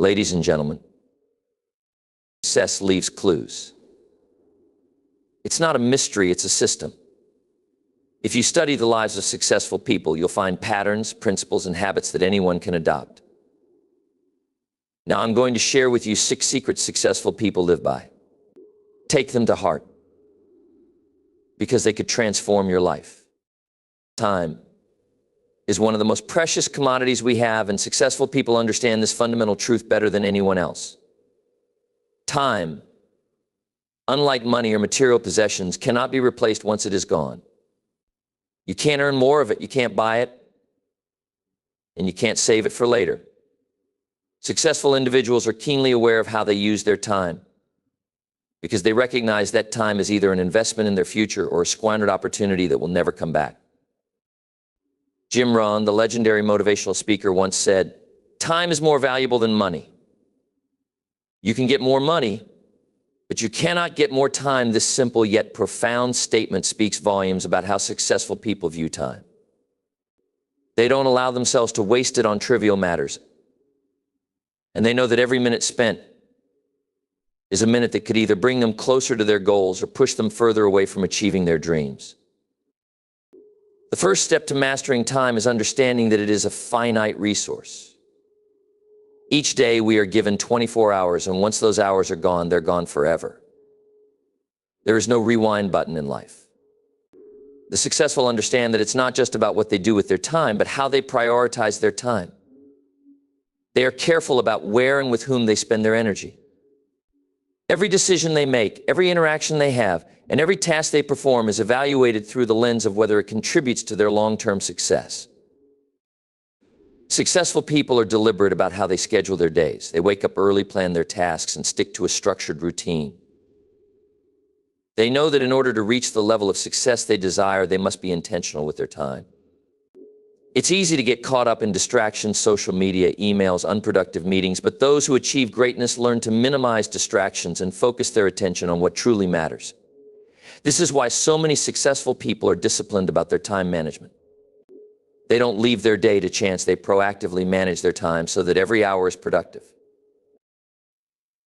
Ladies and gentlemen, success leaves clues. It's not a mystery, it's a system. If you study the lives of successful people, you'll find patterns, principles, and habits that anyone can adopt. Now, I'm going to share with you 6 secrets successful people live by. Take them to heart, because they could transform your life. Time is one of the most precious commodities we have, and successful people understand this fundamental truth better than anyone else. Time, unlike money or material possessions, cannot be replaced once it is gone. You can't earn more of it, you can't buy it, and you can't save it for later. Successful individuals are keenly aware of how they use their time, because they recognize that time is either an investment in their future or a squandered opportunity that will never come back. Jim Rohn, the legendary motivational speaker, once said, "Time is more valuable than money. You can get more money, but you cannot get more time." This simple yet profound statement speaks volumes about how successful people view time. They don't allow themselves to waste it on trivial matters. And they know that every minute spent is a minute that could either bring them closer to their goals or push them further away from achieving their dreams. The first step to mastering time is understanding that it is a finite resource. Each day we are given 24 hours, and once those hours are gone, they're gone forever. There is no rewind button in life. The successful understand that it's not just about what they do with their time, but how they prioritize their time. They are careful about where and with whom they spend their energy. Every decision they make, every interaction they have, and every task they perform is evaluated through the lens of whether it contributes to their long-term success. Successful people are deliberate about how they schedule their days. They wake up early, plan their tasks, and stick to a structured routine. They know that in order to reach the level of success they desire, they must be intentional with their time. It's easy to get caught up in distractions, social media, emails, unproductive meetings, but those who achieve greatness learn to minimize distractions and focus their attention on what truly matters. This is why so many successful people are disciplined about their time management. They don't leave their day to chance. They proactively manage their time so that every hour is productive.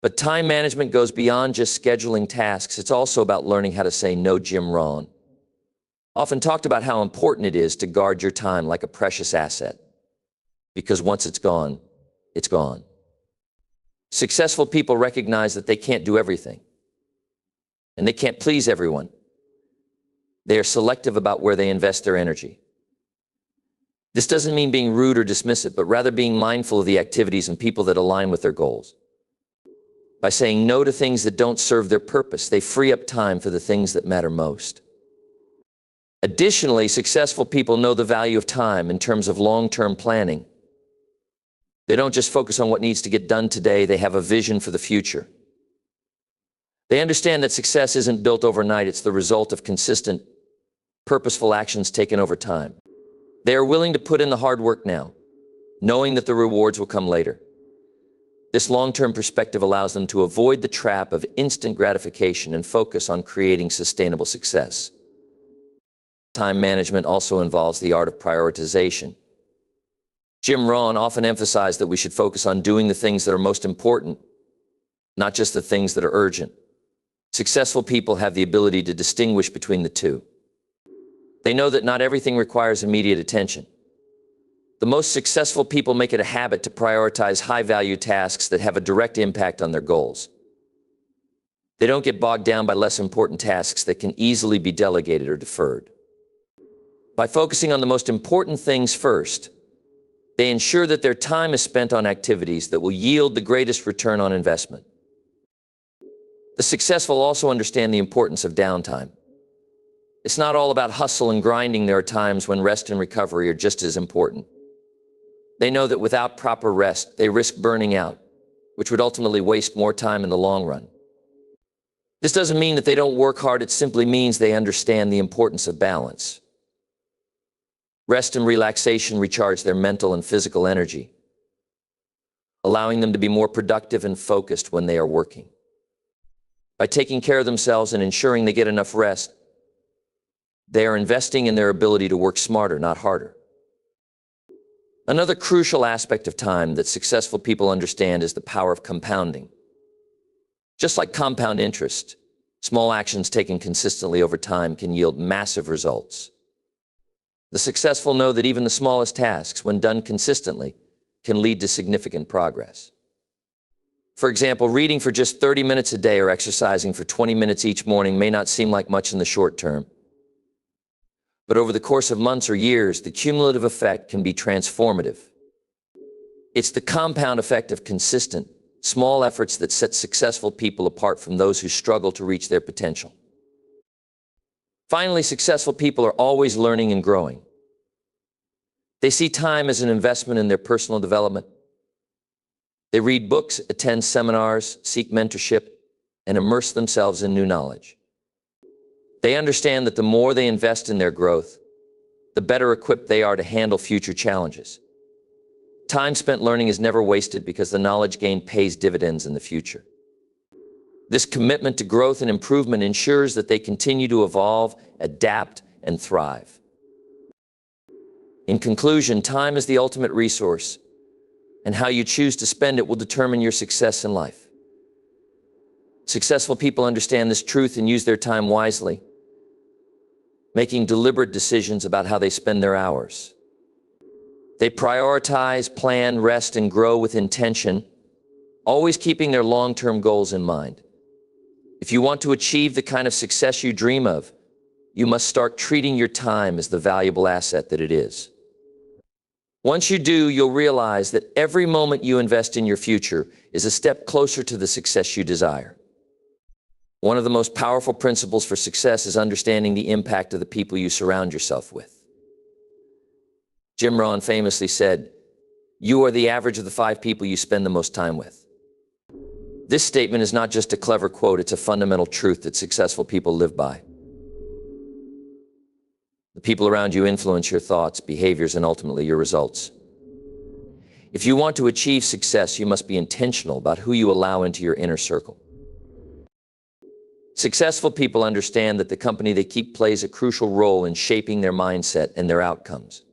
But time management goes beyond just scheduling tasks. It's also about learning how to say no. Jim Rohn often talked about how important it is to guard your time like a precious asset, because once it's gone, it's gone. Successful people recognize that they can't do everything, and they can't please everyone. They are selective about where they invest their energy. This doesn't mean being rude or dismissive, but rather being mindful of the activities and people that align with their goals. By saying no to things that don't serve their purpose, they free up time for the things that matter most. Additionally, successful people know the value of time in terms of long-term planning. They don't just focus on what needs to get done today, they have a vision for the future. They understand that success isn't built overnight, it's the result of consistent, purposeful actions taken over time. They are willing to put in the hard work now, knowing that the rewards will come later. This long-term perspective allows them to avoid the trap of instant gratification and focus on creating sustainable success. Time management also involves the art of prioritization. Jim Rohn often emphasized that we should focus on doing the things that are most important, not just the things that are urgent. Successful people have the ability to distinguish between the two. They know that not everything requires immediate attention. The most successful people make it a habit to prioritize high-value tasks that have a direct impact on their goals. They don't get bogged down by less important tasks that can easily be delegated or deferred. By focusing on the most important things first, they ensure that their time is spent on activities that will yield the greatest return on investment. The successful also understand the importance of downtime. It's not all about hustle and grinding. There are times when rest and recovery are just as important. They know that without proper rest, they risk burning out, which would ultimately waste more time in the long run. This doesn't mean that they don't work hard. It simply means they understand the importance of balance. Rest and relaxation recharge their mental and physical energy, allowing them to be more productive and focused when they are working. By taking care of themselves and ensuring they get enough rest, they are investing in their ability to work smarter, not harder. Another crucial aspect of time that successful people understand is the power of compounding. Just like compound interest, small actions taken consistently over time can yield massive results. The successful know that even the smallest tasks, when done consistently, can lead to significant progress. For example, reading for just 30 minutes a day or exercising for 20 minutes each morning may not seem like much in the short term. But over the course of months or years, the cumulative effect can be transformative. It's the compound effect of consistent, small efforts that set successful people apart from those who struggle to reach their potential. Finally, successful people are always learning and growing. They see time as an investment in their personal development. They read books, attend seminars, seek mentorship, and immerse themselves in new knowledge. They understand that the more they invest in their growth, the better equipped they are to handle future challenges. Time spent learning is never wasted because the knowledge gained pays dividends in the future. This commitment to growth and improvement ensures that they continue to evolve, adapt, and thrive. In conclusion, time is the ultimate resource, and how you choose to spend it will determine your success in life. Successful people understand this truth and use their time wisely, making deliberate decisions about how they spend their hours. They prioritize, plan, rest, and grow with intention, always keeping their long-term goals in mind. If you want to achieve the kind of success you dream of, you must start treating your time as the valuable asset that it is. Once you do, you'll realize that every moment you invest in your future is a step closer to the success you desire. One of the most powerful principles for success is understanding the impact of the people you surround yourself with. Jim Rohn famously said, "You are the average of the 5 people you spend the most time with." This statement is not just a clever quote, it's a fundamental truth that successful people live by. The people around you influence your thoughts, behaviors, and ultimately your results. If you want to achieve success, you must be intentional about who you allow into your inner circle. Successful people understand that the company they keep plays a crucial role in shaping their mindset and their outcomes.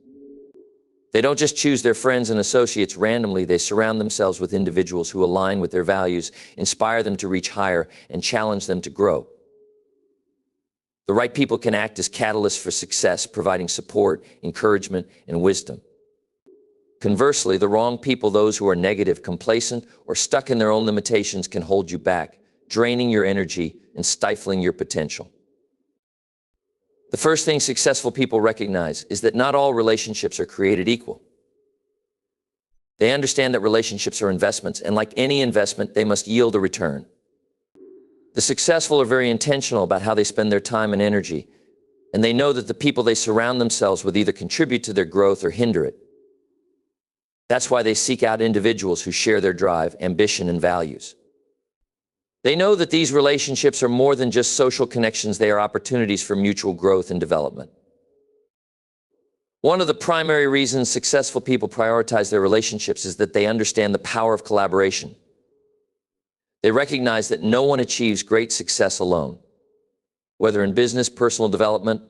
They don't just choose their friends and associates randomly, they surround themselves with individuals who align with their values, inspire them to reach higher, and challenge them to grow. The right people can act as catalysts for success, providing support, encouragement, and wisdom. Conversely, the wrong people, those who are negative, complacent, or stuck in their own limitations, can hold you back, draining your energy and stifling your potential. The first thing successful people recognize is that not all relationships are created equal. They understand that relationships are investments, and like any investment, they must yield a return. The successful are very intentional about how they spend their time and energy, and they know that the people they surround themselves with either contribute to their growth or hinder it. That's why they seek out individuals who share their drive, ambition, and values. They know that these relationships are more than just social connections, they are opportunities for mutual growth and development. One of the primary reasons successful people prioritize their relationships is that they understand the power of collaboration. They recognize that no one achieves great success alone. Whether in business, personal development,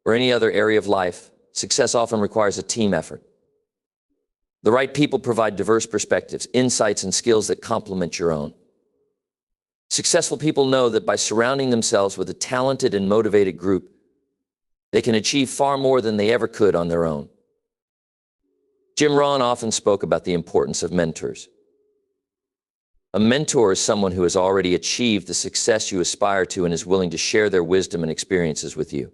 or any other area of life, success often requires a team effort. The right people provide diverse perspectives, insights, and skills that complement your own. Successful people know that by surrounding themselves with a talented and motivated group, they can achieve far more than they ever could on their own. Jim Rohn often spoke about the importance of mentors. A mentor is someone who has already achieved the success you aspire to and is willing to share their wisdom and experiences with you.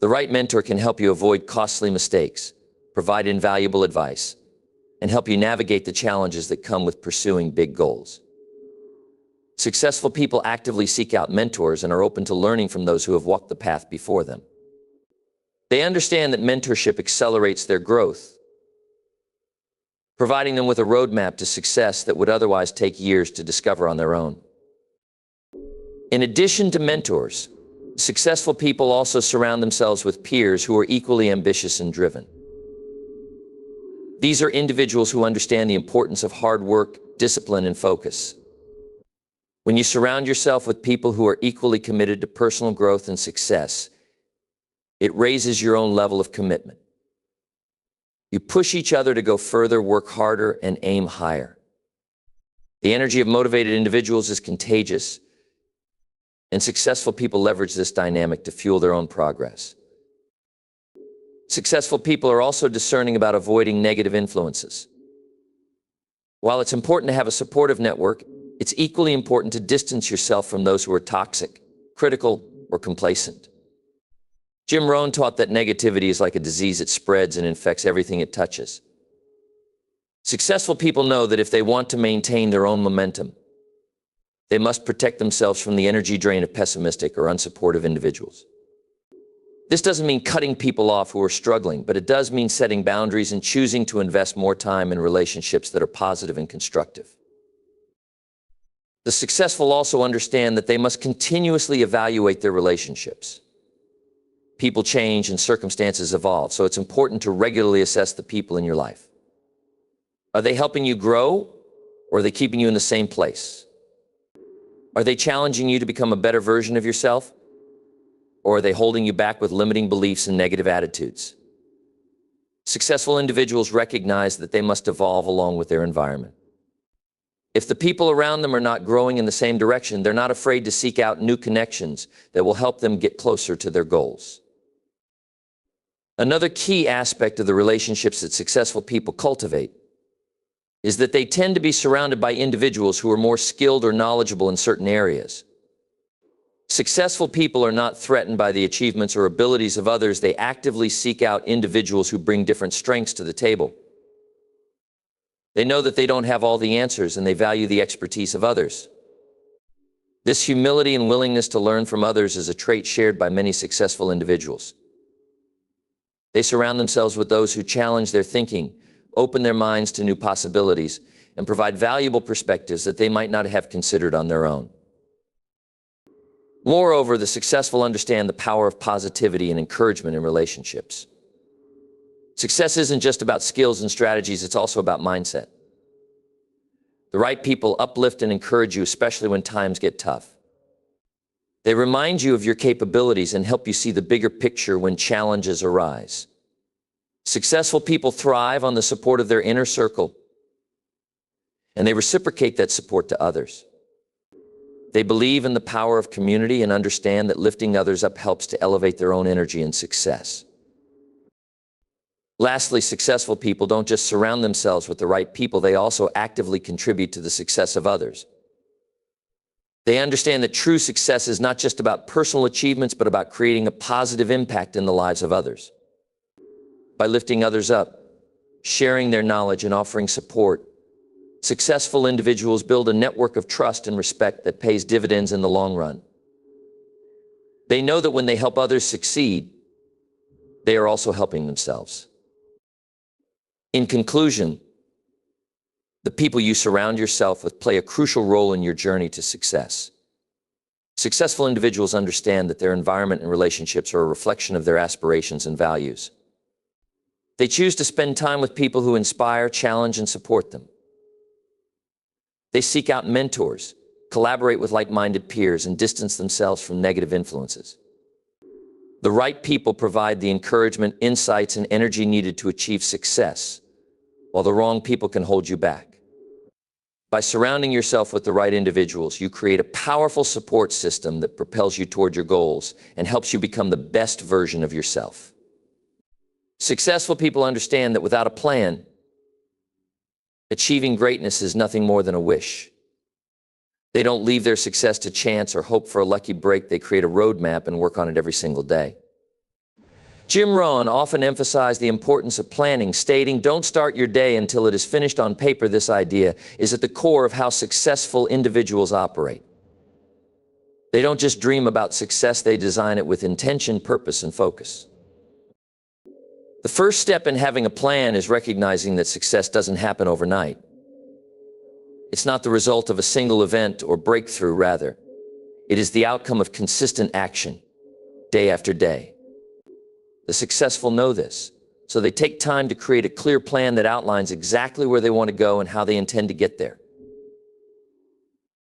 The right mentor can help you avoid costly mistakes, provide invaluable advice, and help you navigate the challenges that come with pursuing big goals. Successful people actively seek out mentors and are open to learning from those who have walked the path before them. They understand that mentorship accelerates their growth, providing them with a roadmap to success that would otherwise take years to discover on their own. In addition to mentors, successful people also surround themselves with peers who are equally ambitious and driven. These are individuals who understand the importance of hard work, discipline, and focus. When you surround yourself with people who are equally committed to personal growth and success, it raises your own level of commitment. You push each other to go further, work harder, and aim higher. The energy of motivated individuals is contagious, and successful people leverage this dynamic to fuel their own progress. Successful people are also discerning about avoiding negative influences. While it's important to have a supportive network, it's equally important to distance yourself from those who are toxic, critical, or complacent. Jim Rohn taught that negativity is like a disease that spreads and infects everything it touches. Successful people know that if they want to maintain their own momentum, they must protect themselves from the energy drain of pessimistic or unsupportive individuals. This doesn't mean cutting people off who are struggling, but it does mean setting boundaries and choosing to invest more time in relationships that are positive and constructive. The successful also understand that they must continuously evaluate their relationships. People change and circumstances evolve, so it's important to regularly assess the people in your life. Are they helping you grow, or are they keeping you in the same place? Are they challenging you to become a better version of yourself? Or are they holding you back with limiting beliefs and negative attitudes? Successful individuals recognize that they must evolve along with their environment. If the people around them are not growing in the same direction, they're not afraid to seek out new connections that will help them get closer to their goals. Another key aspect of the relationships that successful people cultivate is that they tend to be surrounded by individuals who are more skilled or knowledgeable in certain areas. Successful people are not threatened by the achievements or abilities of others. They actively seek out individuals who bring different strengths to the table. They know that they don't have all the answers, and they value the expertise of others. This humility and willingness to learn from others is a trait shared by many successful individuals. They surround themselves with those who challenge their thinking, open their minds to new possibilities, and provide valuable perspectives that they might not have considered on their own. Moreover, the successful understand the power of positivity and encouragement in relationships. Success isn't just about skills and strategies, it's also about mindset. The right people uplift and encourage you, especially when times get tough. They remind you of your capabilities and help you see the bigger picture when challenges arise. Successful people thrive on the support of their inner circle, and they reciprocate that support to others. They believe in the power of community and understand that lifting others up helps to elevate their own energy and success. Lastly, successful people don't just surround themselves with the right people, they also actively contribute to the success of others. They understand that true success is not just about personal achievements, but about creating a positive impact in the lives of others. By lifting others up, sharing their knowledge, and offering support, successful individuals build a network of trust and respect that pays dividends in the long run. They know that when they help others succeed, they are also helping themselves. In conclusion, the people you surround yourself with play a crucial role in your journey to success. Successful individuals understand that their environment and relationships are a reflection of their aspirations and values. They choose to spend time with people who inspire, challenge, and support them. They seek out mentors, collaborate with like-minded peers, and distance themselves from negative influences. The right people provide the encouragement, insights, and energy needed to achieve success, while the wrong people can hold you back. By surrounding yourself with the right individuals, you create a powerful support system that propels you toward your goals and helps you become the best version of yourself. Successful people understand that without a plan, achieving greatness is nothing more than a wish. They don't leave their success to chance or hope for a lucky break. They create a roadmap and work on it every single day. Jim Rohn often emphasized the importance of planning, stating, "Don't start your day until it is finished on paper." This idea is at the core of how successful individuals operate. They don't just dream about success, they design it with intention, purpose, and focus. The first step in having a plan is recognizing that success doesn't happen overnight. It's not the result of a single event or breakthrough, rather. It is the outcome of consistent action, day after day. The successful know this, so they take time to create a clear plan that outlines exactly where they want to go and how they intend to get there.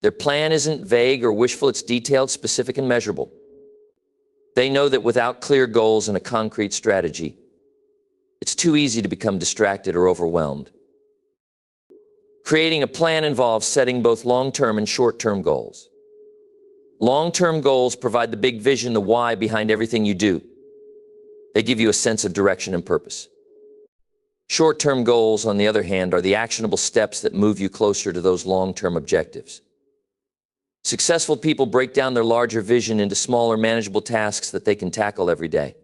Their plan isn't vague or wishful, it's detailed, specific, and measurable. They know that without clear goals and a concrete strategy, It's too easy to become distracted or overwhelmed. Creating a plan involves setting both long-term and short-term goals. Long-term goals provide the big vision, the why behind everything you do. They give you a sense of direction and purpose. Short-term goals, on the other hand, are the actionable steps that move you closer to those long-term objectives. Successful people break down their larger vision into smaller, manageable tasks that they can tackle every day.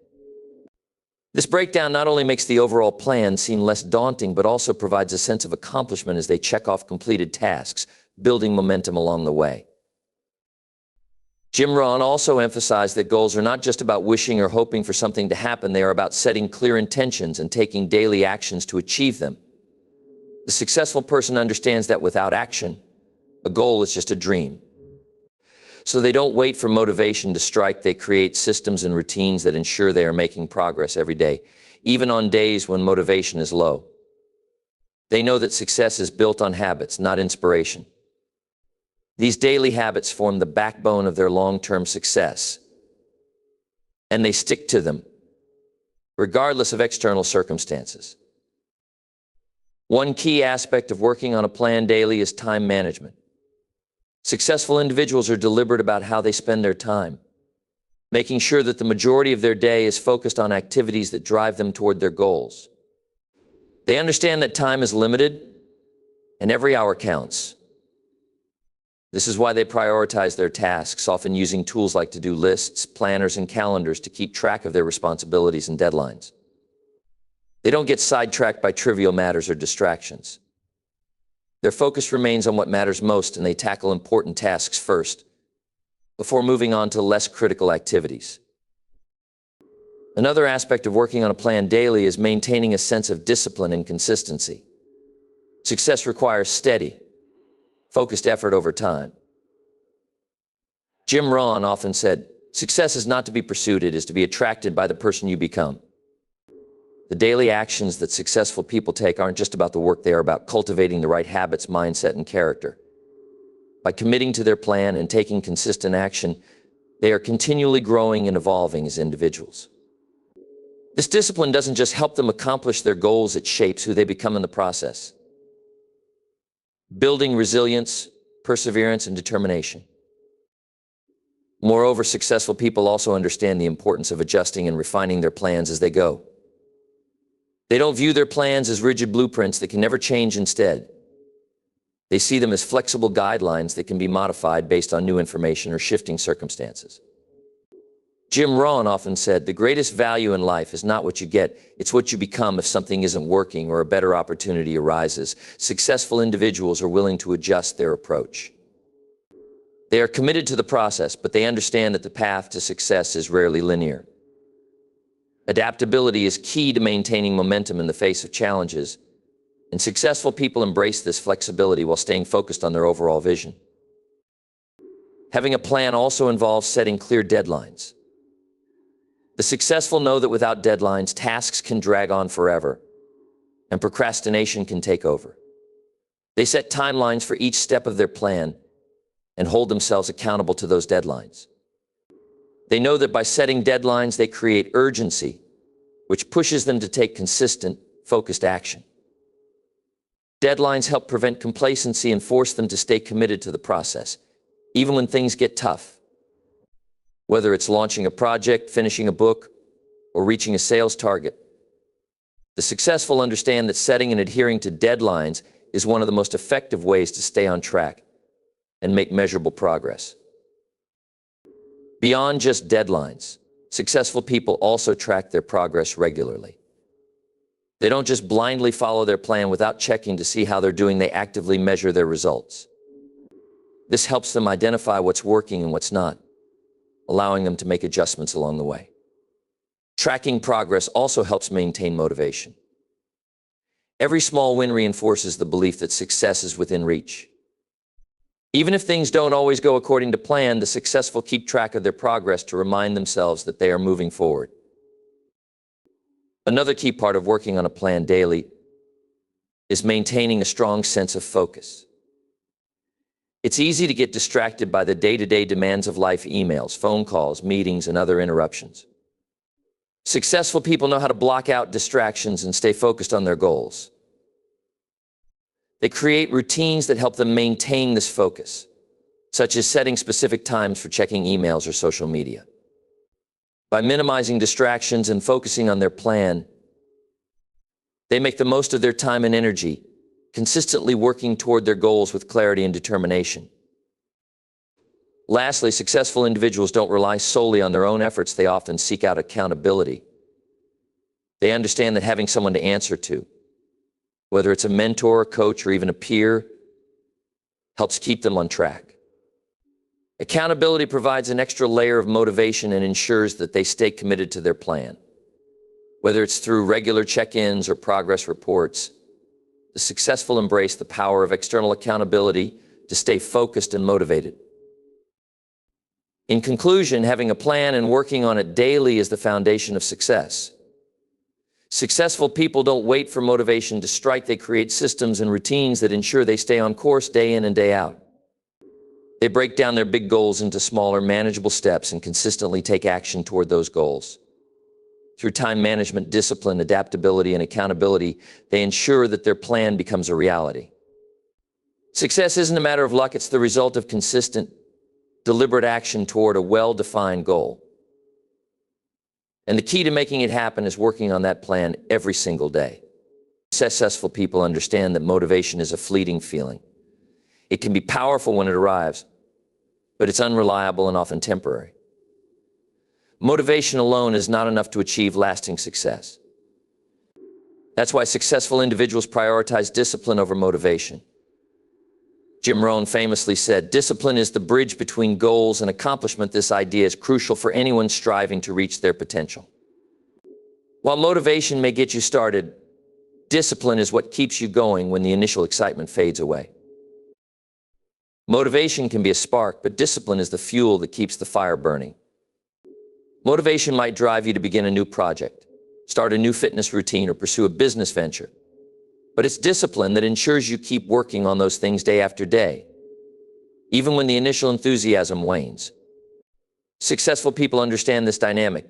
This breakdown not only makes the overall plan seem less daunting, but also provides a sense of accomplishment as they check off completed tasks, building momentum along the way. Jim Rohn also emphasized that goals are not just about wishing or hoping for something to happen, they are about setting clear intentions and taking daily actions to achieve them. The successful person understands that without action, a goal is just a dream. So they don't wait for motivation to strike, they create systems and routines that ensure they are making progress every day, even on days when motivation is low. They know that success is built on habits, not inspiration. These daily habits form the backbone of their long-term success, and they stick to them, regardless of external circumstances. One key aspect of working on a plan daily is time management. Successful individuals are deliberate about how they spend their time, making sure that the majority of their day is focused on activities that drive them toward their goals. They understand that time is limited and every hour counts. This is why they prioritize their tasks, often using tools like to-do lists, planners, and calendars to keep track of their responsibilities and deadlines. They don't get sidetracked by trivial matters or distractions. Their focus remains on what matters most, and they tackle important tasks first, before moving on to less critical activities. Another aspect of working on a plan daily is maintaining a sense of discipline and consistency. Success requires steady, focused effort over time. Jim Rohn often said, "Success is not to be pursued, it is to be attracted by the person you become." The daily actions that successful people take aren't just about the work, they are about cultivating the right habits, mindset, and character. By committing to their plan and taking consistent action, they are continually growing and evolving as individuals. This discipline doesn't just help them accomplish their goals, it shapes who they become in the process, building resilience, perseverance, and determination. Moreover, successful people also understand the importance of adjusting and refining their plans as they go. They don't view their plans as rigid blueprints that can never change. Instead, they see them as flexible guidelines that can be modified based on new information or shifting circumstances. Jim Rohn often said, "The greatest value in life is not what you get, it's what you become if something isn't working or a better opportunity arises." Successful individuals are willing to adjust their approach. They are committed to the process, but they understand that the path to success is rarely linear. Adaptability is key to maintaining momentum in the face of challenges, and successful people embrace this flexibility while staying focused on their overall vision. Having a plan also involves setting clear deadlines. The successful know that without deadlines, tasks can drag on forever, and procrastination can take over. They set timelines for each step of their plan and hold themselves accountable to those deadlines. They know that by setting deadlines, they create urgency, which pushes them to take consistent, focused action. Deadlines help prevent complacency and force them to stay committed to the process, even when things get tough. Whether it's launching a project, finishing a book, or reaching a sales target, the successful understand that setting and adhering to deadlines is one of the most effective ways to stay on track and make measurable progress. Beyond just deadlines, successful people also track their progress regularly. They don't just blindly follow their plan without checking to see how they're doing, they actively measure their results. This helps them identify what's working and what's not, allowing them to make adjustments along the way. Tracking progress also helps maintain motivation. Every small win reinforces the belief that success is within reach. Even if things don't always go according to plan, the successful keep track of their progress to remind themselves that they are moving forward. Another key part of working on a plan daily is maintaining a strong sense of focus. It's easy to get distracted by the day-to-day demands of life, emails, phone calls, meetings, and other interruptions. Successful people know how to block out distractions and stay focused on their goals. They create routines that help them maintain this focus, such as setting specific times for checking emails or social media. By minimizing distractions and focusing on their plan, they make the most of their time and energy, consistently working toward their goals with clarity and determination. Lastly, successful individuals don't rely solely on their own efforts. They often seek out accountability. They understand that having someone to answer to, whether it's a mentor, a coach, or even a peer, helps keep them on track. Accountability provides an extra layer of motivation and ensures that they stay committed to their plan. Whether it's through regular check-ins or progress reports, the successful embrace the power of external accountability to stay focused and motivated. In conclusion, having a plan and working on it daily is the foundation of success. Successful people don't wait for motivation to strike. They create systems and routines that ensure they stay on course day in and day out. They break down their big goals into smaller, manageable steps and consistently take action toward those goals. Through time management, discipline, adaptability, and accountability, they ensure that their plan becomes a reality. Success isn't a matter of luck. It's the result of consistent, deliberate action toward a well-defined goal. And the key to making it happen is working on that plan every single day. Successful people understand that motivation is a fleeting feeling. It can be powerful when it arrives, but it's unreliable and often temporary. Motivation alone is not enough to achieve lasting success. That's why successful individuals prioritize discipline over motivation. Jim Rohn famously said, "Discipline is the bridge between goals and accomplishment." This idea is crucial for anyone striving to reach their potential. While motivation may get you started, discipline is what keeps you going when the initial excitement fades away. Motivation can be a spark, but discipline is the fuel that keeps the fire burning. Motivation might drive you to begin a new project, start a new fitness routine, or pursue a business venture. But it's discipline that ensures you keep working on those things day after day, even when the initial enthusiasm wanes. Successful people understand this dynamic.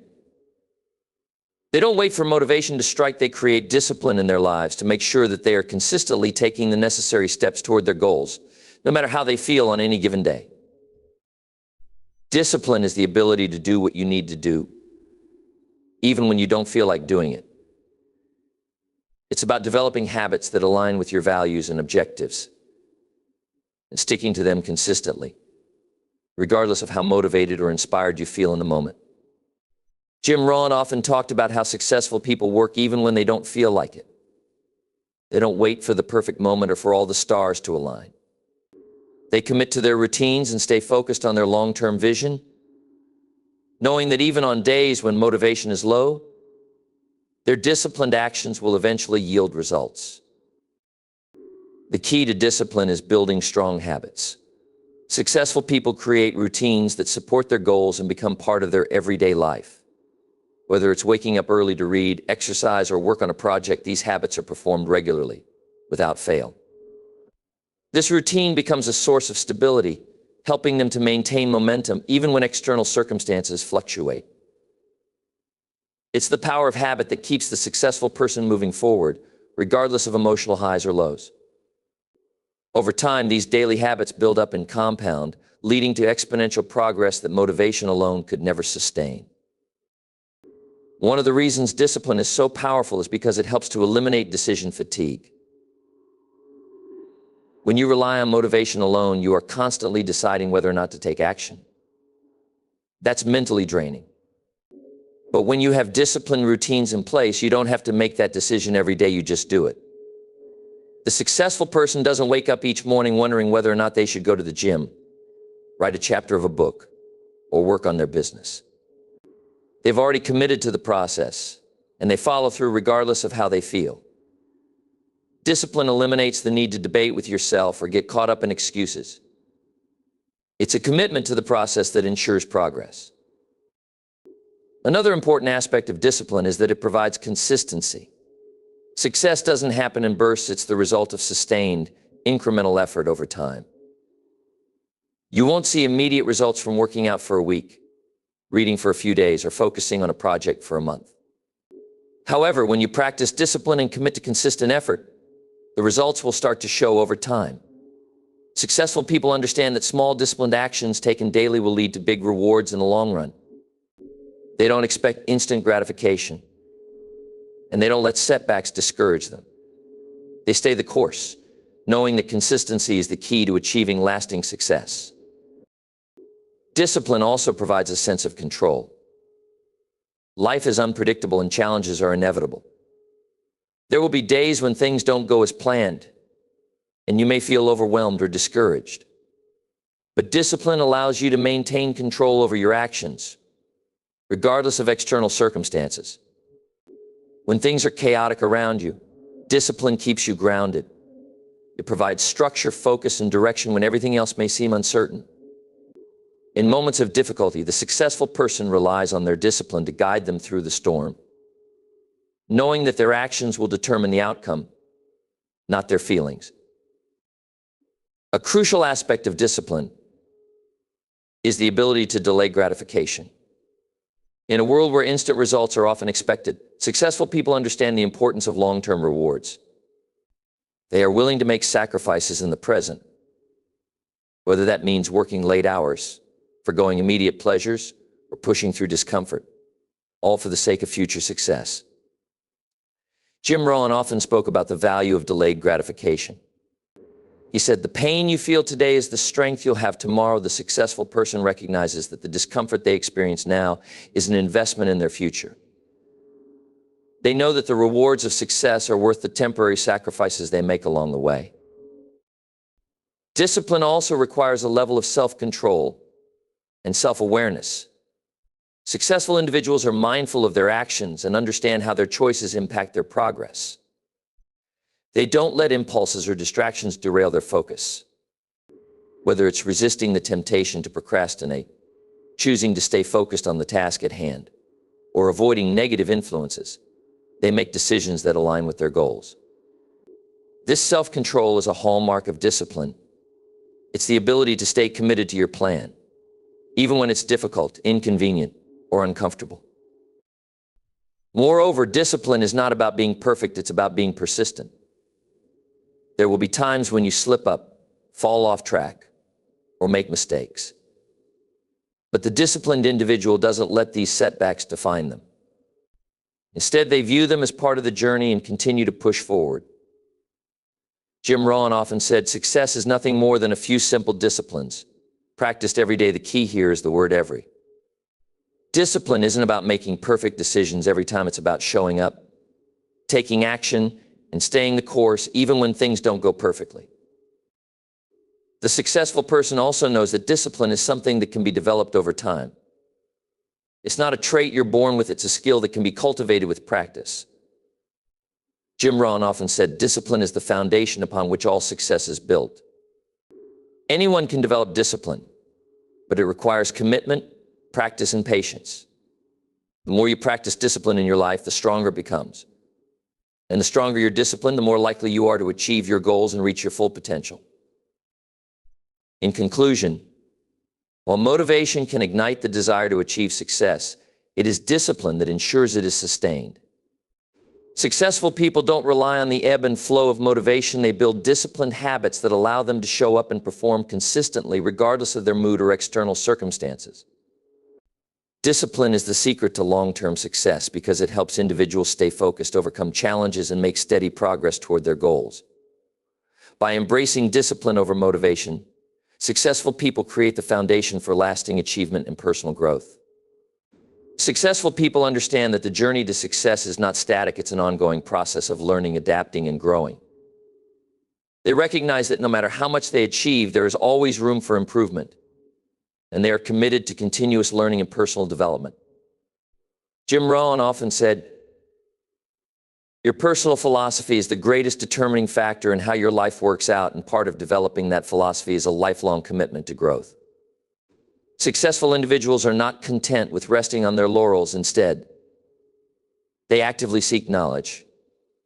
They don't wait for motivation to strike. They create discipline in their lives to make sure that they are consistently taking the necessary steps toward their goals, no matter how they feel on any given day. Discipline is the ability to do what you need to do, even when you don't feel like doing it. It's about developing habits that align with your values and objectives and sticking to them consistently, regardless of how motivated or inspired you feel in the moment. Jim Rohn often talked about how successful people work even when they don't feel like it. They don't wait for the perfect moment or for all the stars to align. They commit to their routines and stay focused on their long-term vision, knowing that even on days when motivation is low, their disciplined actions will eventually yield results. The key to discipline is building strong habits. Successful people create routines that support their goals and become part of their everyday life. Whether it's waking up early to read, exercise, or work on a project, these habits are performed regularly, without fail. This routine becomes a source of stability, helping them to maintain momentum even when external circumstances fluctuate. It's the power of habit that keeps the successful person moving forward, regardless of emotional highs or lows. Over time, these daily habits build up and compound, leading to exponential progress that motivation alone could never sustain. One of the reasons discipline is so powerful is because it helps to eliminate decision fatigue. When you rely on motivation alone, you are constantly deciding whether or not to take action. That's mentally draining. But when you have disciplined routines in place, you don't have to make that decision every day, you just do it. The successful person doesn't wake up each morning wondering whether or not they should go to the gym, write a chapter of a book, or work on their business. They've already committed to the process, and they follow through regardless of how they feel. Discipline eliminates the need to debate with yourself or get caught up in excuses. It's a commitment to the process that ensures progress. Another important aspect of discipline is that it provides consistency. Success doesn't happen in bursts. It's the result of sustained, incremental effort over time. You won't see immediate results from working out for a week, reading for a few days, or focusing on a project for a month. However, when you practice discipline and commit to consistent effort, the results will start to show over time. Successful people understand that small disciplined actions taken daily will lead to big rewards in the long run. They don't expect instant gratification, and they don't let setbacks discourage them. They stay the course, knowing that consistency is the key to achieving lasting success. Discipline also provides a sense of control. Life is unpredictable and challenges are inevitable. There will be days when things don't go as planned, and you may feel overwhelmed or discouraged. But discipline allows you to maintain control over your actions, regardless of external circumstances. When things are chaotic around you, discipline keeps you grounded. It provides structure, focus, and direction when everything else may seem uncertain. In moments of difficulty, the successful person relies on their discipline to guide them through the storm, knowing that their actions will determine the outcome, not their feelings. A crucial aspect of discipline is the ability to delay gratification. In a world where instant results are often expected, successful people understand the importance of long-term rewards. They are willing to make sacrifices in the present, whether that means working late hours, forgoing immediate pleasures, or pushing through discomfort, all for the sake of future success. Jim Rohn often spoke about the value of delayed gratification. He said, "The pain you feel today is the strength you'll have tomorrow." The successful person recognizes that the discomfort they experience now is an investment in their future. They know that the rewards of success are worth the temporary sacrifices they make along the way. Discipline also requires a level of self-control and self-awareness. Successful individuals are mindful of their actions and understand how their choices impact their progress. They don't let impulses or distractions derail their focus. Whether it's resisting the temptation to procrastinate, choosing to stay focused on the task at hand, or avoiding negative influences, they make decisions that align with their goals. This self-control is a hallmark of discipline. It's the ability to stay committed to your plan, even when it's difficult, inconvenient, or uncomfortable. Moreover, discipline is not about being perfect, it's about being persistent. There will be times when you slip up, fall off track, or make mistakes. But the disciplined individual doesn't let these setbacks define them. Instead, they view them as part of the journey and continue to push forward. Jim Rohn often said, "Success is nothing more than a few simple disciplines, practiced every day." The key here is the word every. Discipline isn't about making perfect decisions every time. It's about showing up, taking action, and staying the course even when things don't go perfectly. The successful person also knows that discipline is something that can be developed over time. It's not a trait you're born with, it's a skill that can be cultivated with practice. Jim Rohn often said, "Discipline is the foundation upon which all success is built." Anyone can develop discipline, but it requires commitment, practice, and patience. The more you practice discipline in your life, the stronger it becomes. And the stronger your discipline, the more likely you are to achieve your goals and reach your full potential. In conclusion, while motivation can ignite the desire to achieve success, it is discipline that ensures it is sustained. Successful people don't rely on the ebb and flow of motivation. They build disciplined habits that allow them to show up and perform consistently, regardless of their mood or external circumstances. Discipline is the secret to long-term success because it helps individuals stay focused, overcome challenges, and make steady progress toward their goals. By embracing discipline over motivation, successful people create the foundation for lasting achievement and personal growth. Successful people understand that the journey to success is not static, it's an ongoing process of learning, adapting, and growing. They recognize that no matter how much they achieve, there is always room for improvement, and they are committed to continuous learning and personal development. Jim Rohn often said, "Your personal philosophy is the greatest determining factor in how your life works out, and part of developing that philosophy is a lifelong commitment to growth." Successful individuals are not content with resting on their laurels. Instead, they actively seek knowledge,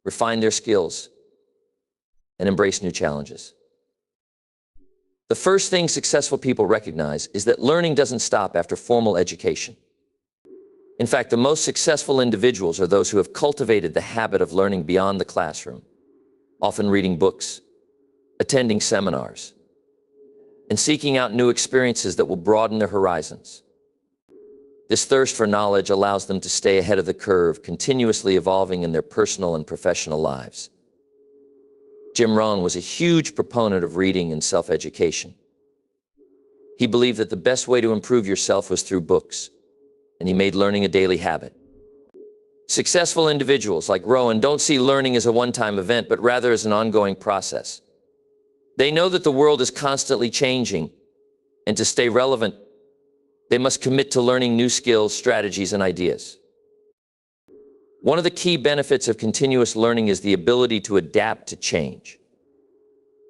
refine their skills, and embrace new challenges. The first thing successful people recognize is that learning doesn't stop after formal education. In fact, the most successful individuals are those who have cultivated the habit of learning beyond the classroom, often reading books, attending seminars, and seeking out new experiences that will broaden their horizons. This thirst for knowledge allows them to stay ahead of the curve, continuously evolving in their personal and professional lives. Jim Rohn was a huge proponent of reading and self-education. He believed that the best way to improve yourself was through books, and he made learning a daily habit. Successful individuals like Rohn don't see learning as a one-time event, but rather as an ongoing process. They know that the world is constantly changing, and to stay relevant, they must commit to learning new skills, strategies, and ideas. One of the key benefits of continuous learning is the ability to adapt to change.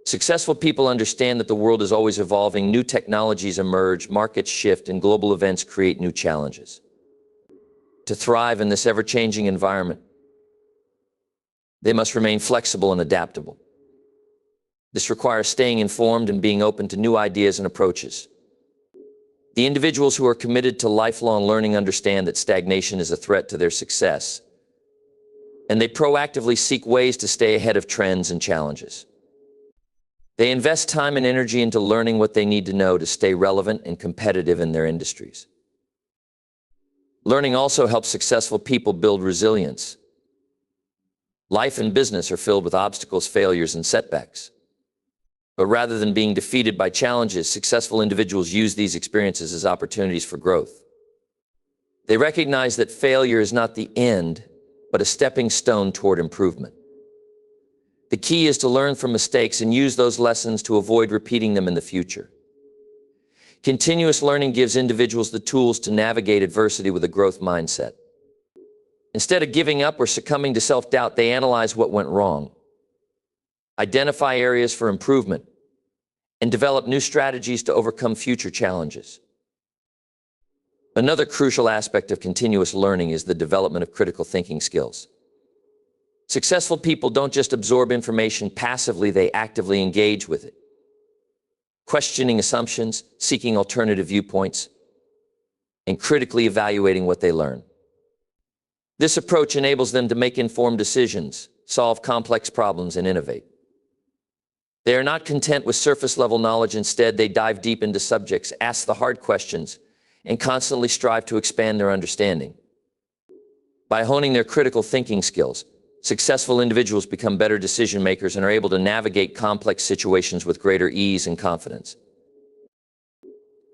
Successful people understand that the world is always evolving, new technologies emerge, markets shift, and global events create new challenges. To thrive in this ever-changing environment, they must remain flexible and adaptable. This requires staying informed and being open to new ideas and approaches. The individuals who are committed to lifelong learning understand that stagnation is a threat to their success, and they proactively seek ways to stay ahead of trends and challenges. They invest time and energy into learning what they need to know to stay relevant and competitive in their industries. Learning also helps successful people build resilience. Life and business are filled with obstacles, failures, and setbacks. But rather than being defeated by challenges, successful individuals use these experiences as opportunities for growth. They recognize that failure is not the end, but a stepping stone toward improvement. The key is to learn from mistakes and use those lessons to avoid repeating them in the future. Continuous learning gives individuals the tools to navigate adversity with a growth mindset. Instead of giving up or succumbing to self-doubt, they analyze what went wrong, identify areas for improvement, and develop new strategies to overcome future challenges. Another crucial aspect of continuous learning is the development of critical thinking skills. Successful people don't just absorb information passively, they actively engage with it, questioning assumptions, seeking alternative viewpoints, and critically evaluating what they learn. This approach enables them to make informed decisions, solve complex problems, and innovate. They are not content with surface-level knowledge. Instead, they dive deep into subjects, ask the hard questions, and constantly strive to expand their understanding. By honing their critical thinking skills, successful individuals become better decision makers and are able to navigate complex situations with greater ease and confidence.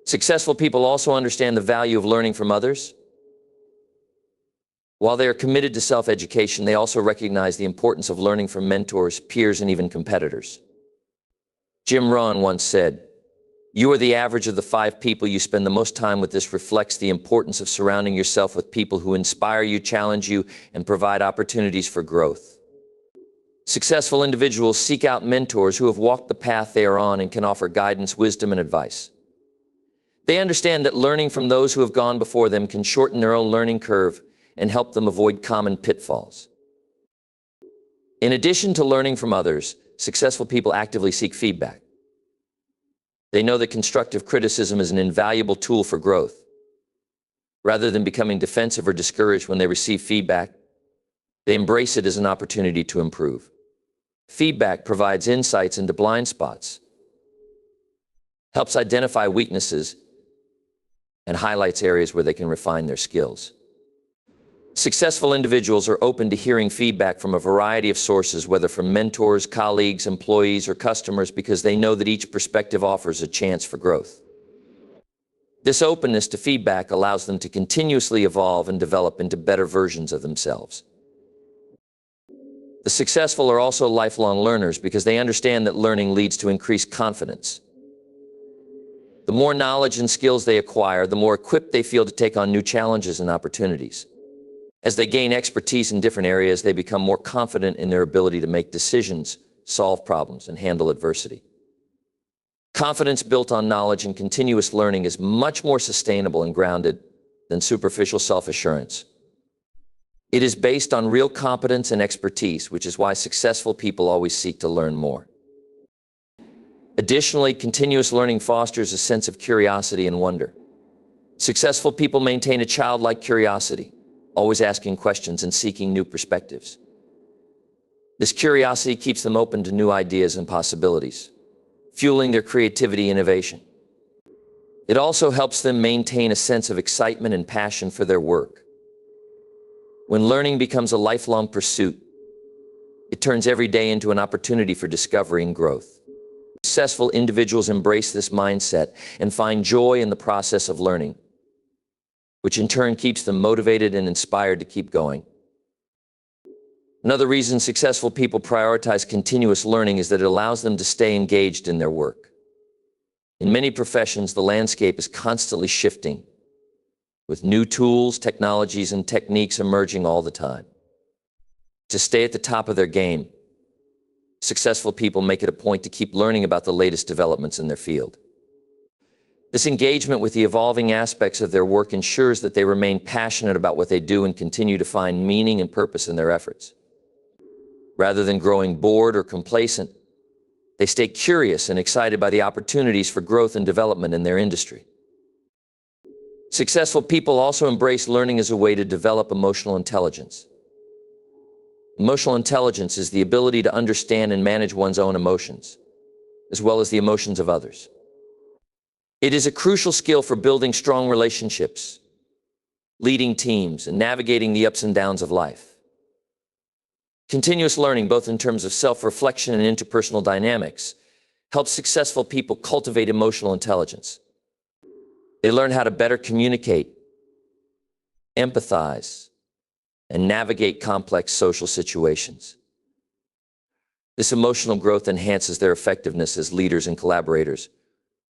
Successful people also understand the value of learning from others. While they are committed to self-education, they also recognize the importance of learning from mentors, peers, and even competitors. Jim Rohn once said, "You are the average of the 5 people you spend the most time with." This reflects the importance of surrounding yourself with people who inspire you, challenge you, and provide opportunities for growth. Successful individuals seek out mentors who have walked the path they are on and can offer guidance, wisdom, and advice. They understand that learning from those who have gone before them can shorten their own learning curve and help them avoid common pitfalls. In addition to learning from others, successful people actively seek feedback. They know that constructive criticism is an invaluable tool for growth. Rather than becoming defensive or discouraged when they receive feedback, they embrace it as an opportunity to improve. Feedback provides insights into blind spots, helps identify weaknesses, and highlights areas where they can refine their skills. Successful individuals are open to hearing feedback from a variety of sources, whether from mentors, colleagues, employees, or customers, because they know that each perspective offers a chance for growth. This openness to feedback allows them to continuously evolve and develop into better versions of themselves. The successful are also lifelong learners because they understand that learning leads to increased confidence. The more knowledge and skills they acquire, the more equipped they feel to take on new challenges and opportunities. As they gain expertise in different areas, they become more confident in their ability to make decisions, solve problems, and handle adversity. Confidence built on knowledge and continuous learning is much more sustainable and grounded than superficial self-assurance. It is based on real competence and expertise, which is why successful people always seek to learn more. Additionally, continuous learning fosters a sense of curiosity and wonder. Successful people maintain a childlike curiosity, always asking questions and seeking new perspectives. This curiosity keeps them open to new ideas and possibilities, fueling their creativity and innovation. It also helps them maintain a sense of excitement and passion for their work. When learning becomes a lifelong pursuit, it turns every day into an opportunity for discovery and growth. Successful individuals embrace this mindset and find joy in the process of learning, which in turn keeps them motivated and inspired to keep going. Another reason successful people prioritize continuous learning is that it allows them to stay engaged in their work. In many professions, the landscape is constantly shifting, with new tools, technologies, and techniques emerging all the time. To stay at the top of their game, successful people make it a point to keep learning about the latest developments in their field. This engagement with the evolving aspects of their work ensures that they remain passionate about what they do and continue to find meaning and purpose in their efforts. Rather than growing bored or complacent, they stay curious and excited by the opportunities for growth and development in their industry. Successful people also embrace learning as a way to develop emotional intelligence. Emotional intelligence is the ability to understand and manage one's own emotions, as well as the emotions of others. It is a crucial skill for building strong relationships, leading teams, and navigating the ups and downs of life. Continuous learning, both in terms of self-reflection and interpersonal dynamics, helps successful people cultivate emotional intelligence. They learn how to better communicate, empathize, and navigate complex social situations. This emotional growth enhances their effectiveness as leaders and collaborators,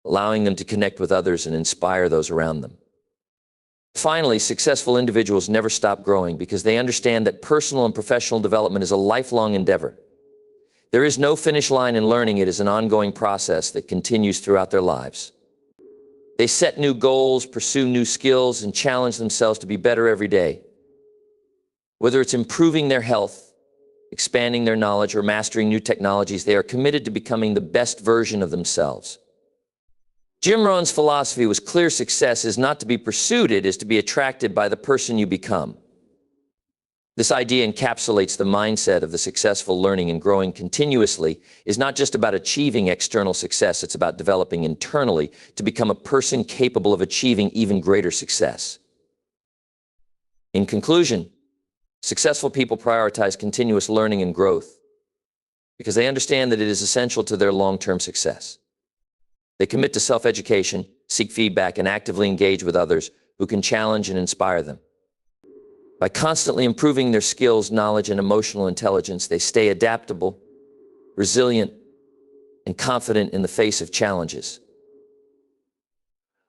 allowing them to connect with others and inspire those around them. Finally, successful individuals never stop growing because they understand that personal and professional development is a lifelong endeavor. There is no finish line in learning. It is an ongoing process that continues throughout their lives. They set new goals, pursue new skills, and challenge themselves to be better every day. Whether it's improving their health, expanding their knowledge, or mastering new technologies, they are committed to becoming the best version of themselves. Jim Rohn's philosophy was clear: success is not to be pursued, it is to be attracted by the person you become. This idea encapsulates the mindset of the successful. Learning and growing continuously is not just about achieving external success, it's about developing internally to become a person capable of achieving even greater success. In conclusion, successful people prioritize continuous learning and growth because they understand that it is essential to their long-term success. They commit to self-education, seek feedback, and actively engage with others who can challenge and inspire them. By constantly improving their skills, knowledge, and emotional intelligence, they stay adaptable, resilient, and confident in the face of challenges.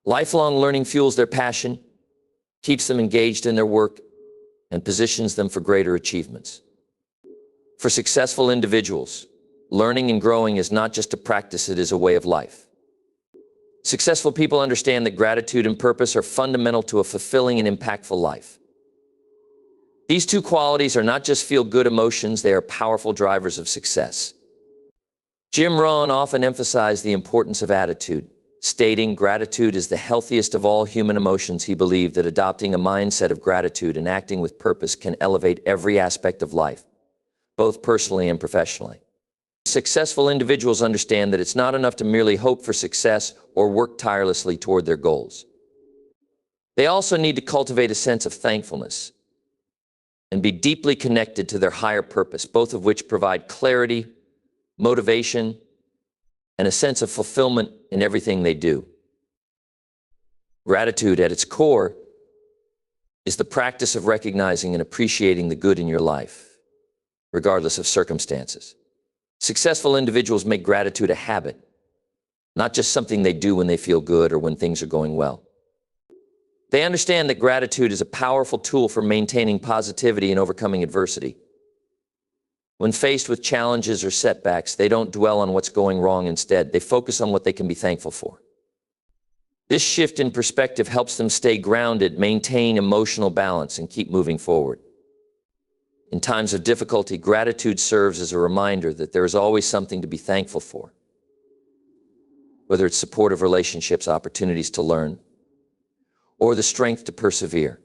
Lifelong learning fuels their passion, keeps them engaged in their work, and positions them for greater achievements. For successful individuals, learning and growing is not just a practice, it is a way of life. Successful people understand that gratitude and purpose are fundamental to a fulfilling and impactful life. These two qualities are not just feel-good emotions, they are powerful drivers of success. Jim Rohn often emphasized the importance of attitude, stating gratitude is the healthiest of all human emotions. He believed that adopting a mindset of gratitude and acting with purpose can elevate every aspect of life, both personally and professionally. Successful individuals understand that it's not enough to merely hope for success or work tirelessly toward their goals. They also need to cultivate a sense of thankfulness and be deeply connected to their higher purpose, both of which provide clarity, motivation, and a sense of fulfillment in everything they do. Gratitude, at its core, is the practice of recognizing and appreciating the good in your life, regardless of circumstances. Successful individuals make gratitude a habit, not just something they do when they feel good or when things are going well. They understand that gratitude is a powerful tool for maintaining positivity and overcoming adversity. When faced with challenges or setbacks, they don't dwell on what's going wrong. Instead, they focus on what they can be thankful for. This shift in perspective helps them stay grounded, maintain emotional balance, and keep moving forward. In times of difficulty, gratitude serves as a reminder that there is always something to be thankful for. Whether it's supportive relationships, opportunities to learn, or the strength to persevere.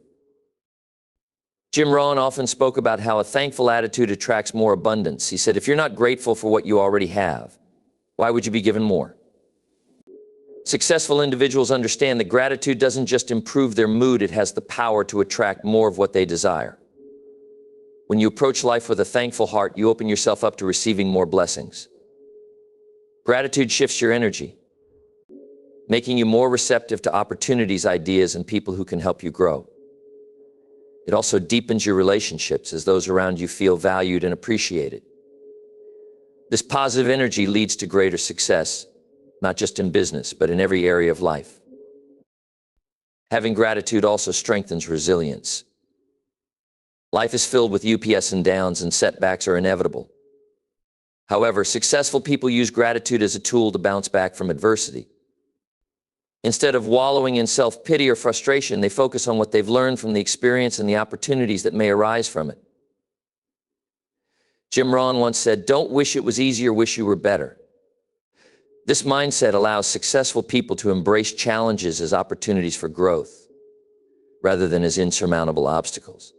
Jim Rohn often spoke about how a thankful attitude attracts more abundance. He said, if you're not grateful for what you already have, why would you be given more? Successful individuals understand that gratitude doesn't just improve their mood, it has the power to attract more of what they desire. When you approach life with a thankful heart, you open yourself up to receiving more blessings. Gratitude shifts your energy, making you more receptive to opportunities, ideas, and people who can help you grow. It also deepens your relationships as those around you feel valued and appreciated. This positive energy leads to greater success, not just in business, but in every area of life. Having gratitude also strengthens resilience. Life is filled with ups and downs, and setbacks are inevitable. However, successful people use gratitude as a tool to bounce back from adversity. Instead of wallowing in self-pity or frustration, they focus on what they've learned from the experience and the opportunities that may arise from it. Jim Rohn once said, "Don't wish it was easier, wish you were better." This mindset allows successful people to embrace challenges as opportunities for growth, rather than as insurmountable obstacles.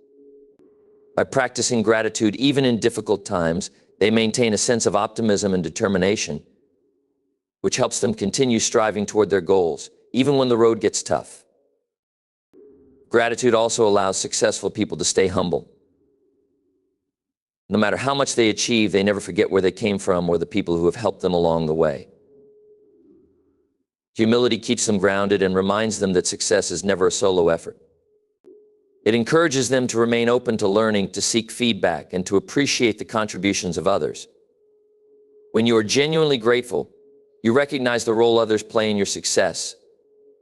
By practicing gratitude even in difficult times, they maintain a sense of optimism and determination, which helps them continue striving toward their goals, even when the road gets tough. Gratitude also allows successful people to stay humble. No matter how much they achieve, they never forget where they came from or the people who have helped them along the way. Humility keeps them grounded and reminds them that success is never a solo effort. It encourages them to remain open to learning, to seek feedback, and to appreciate the contributions of others. When you are genuinely grateful, you recognize the role others play in your success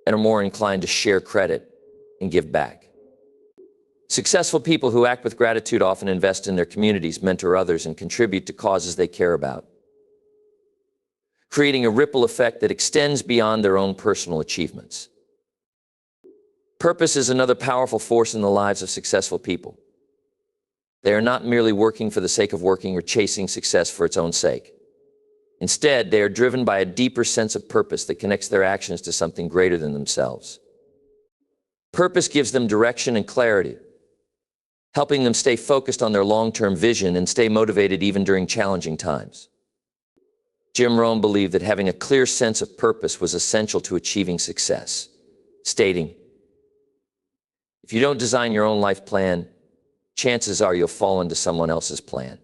and are more inclined to share credit and give back. Successful people who act with gratitude often invest in their communities, mentor others, and contribute to causes they care about, creating a ripple effect that extends beyond their own personal achievements. Purpose is another powerful force in the lives of successful people. They are not merely working for the sake of working or chasing success for its own sake. Instead, they are driven by a deeper sense of purpose that connects their actions to something greater than themselves. Purpose gives them direction and clarity, helping them stay focused on their long-term vision and stay motivated even during challenging times. Jim Rohn believed that having a clear sense of purpose was essential to achieving success, stating, "If you don't design your own life plan, chances are you'll fall into someone else's plan.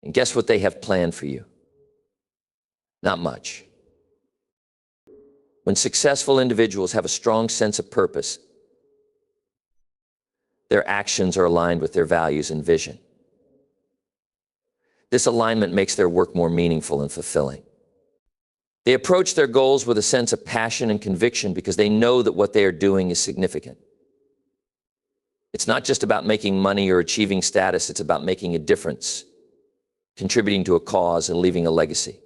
And guess what they have planned for you? Not much." When successful individuals have a strong sense of purpose, their actions are aligned with their values and vision. This alignment makes their work more meaningful and fulfilling. They approach their goals with a sense of passion and conviction because they know that what they are doing is significant. It's not just about making money or achieving status, it's about making a difference, contributing to a cause, and leaving a legacy.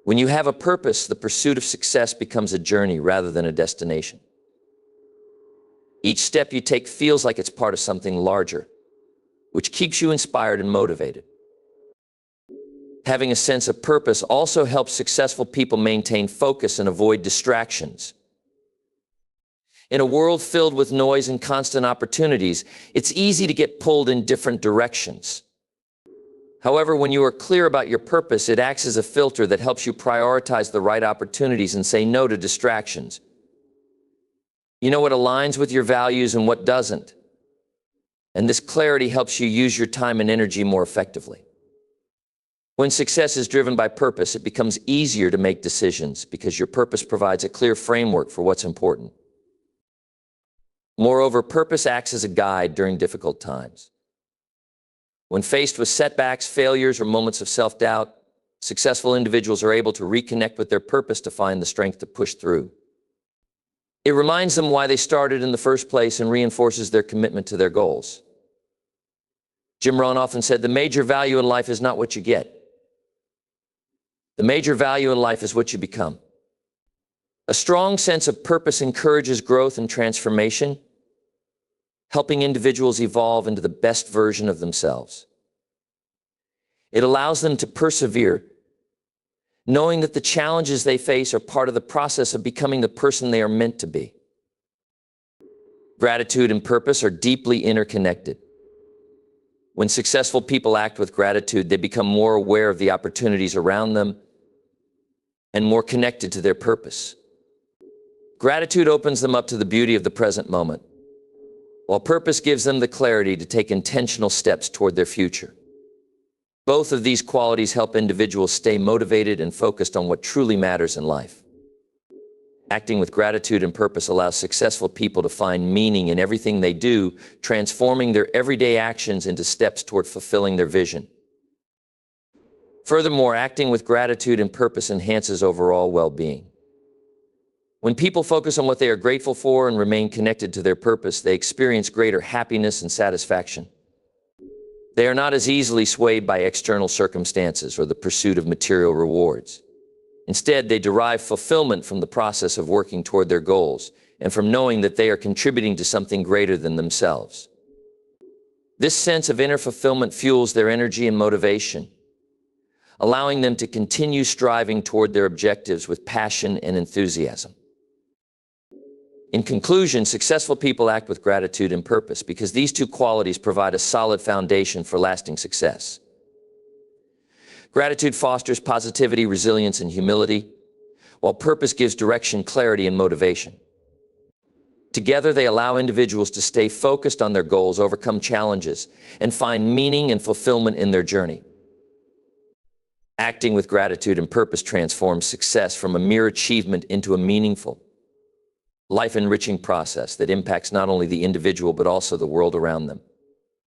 When you have a purpose, the pursuit of success becomes a journey rather than a destination. Each step you take feels like it's part of something larger, which keeps you inspired and motivated. Having a sense of purpose also helps successful people maintain focus and avoid distractions. In a world filled with noise and constant opportunities, it's easy to get pulled in different directions. However, when you are clear about your purpose, it acts as a filter that helps you prioritize the right opportunities and say no to distractions. You know what aligns with your values and what doesn't. And this clarity helps you use your time and energy more effectively. When success is driven by purpose, it becomes easier to make decisions because your purpose provides a clear framework for what's important. Moreover, purpose acts as a guide during difficult times. When faced with setbacks, failures, or moments of self-doubt, successful individuals are able to reconnect with their purpose to find the strength to push through. It reminds them why they started in the first place and reinforces their commitment to their goals. Jim Rohn often said, "The major value in life is not what you get. The major value in life is what you become." A strong sense of purpose encourages growth and transformation, helping individuals evolve into the best version of themselves. It allows them to persevere, knowing that the challenges they face are part of the process of becoming the person they are meant to be. Gratitude and purpose are deeply interconnected. When successful people act with gratitude, they become more aware of the opportunities around them and more connected to their purpose. Gratitude opens them up to the beauty of the present moment, while purpose gives them the clarity to take intentional steps toward their future. Both of these qualities help individuals stay motivated and focused on what truly matters in life. Acting with gratitude and purpose allows successful people to find meaning in everything they do, transforming their everyday actions into steps toward fulfilling their vision. Furthermore, acting with gratitude and purpose enhances overall well-being. When people focus on what they are grateful for and remain connected to their purpose, they experience greater happiness and satisfaction. They are not as easily swayed by external circumstances or the pursuit of material rewards. Instead, they derive fulfillment from the process of working toward their goals and from knowing that they are contributing to something greater than themselves. This sense of inner fulfillment fuels their energy and motivation, allowing them to continue striving toward their objectives with passion and enthusiasm. In conclusion, successful people act with gratitude and purpose because these two qualities provide a solid foundation for lasting success. Gratitude fosters positivity, resilience, and humility, while purpose gives direction, clarity, and motivation. Together, they allow individuals to stay focused on their goals, overcome challenges, and find meaning and fulfillment in their journey. Acting with gratitude and purpose transforms success from a mere achievement into a meaningful, life-enriching process that impacts not only the individual but also the world around them.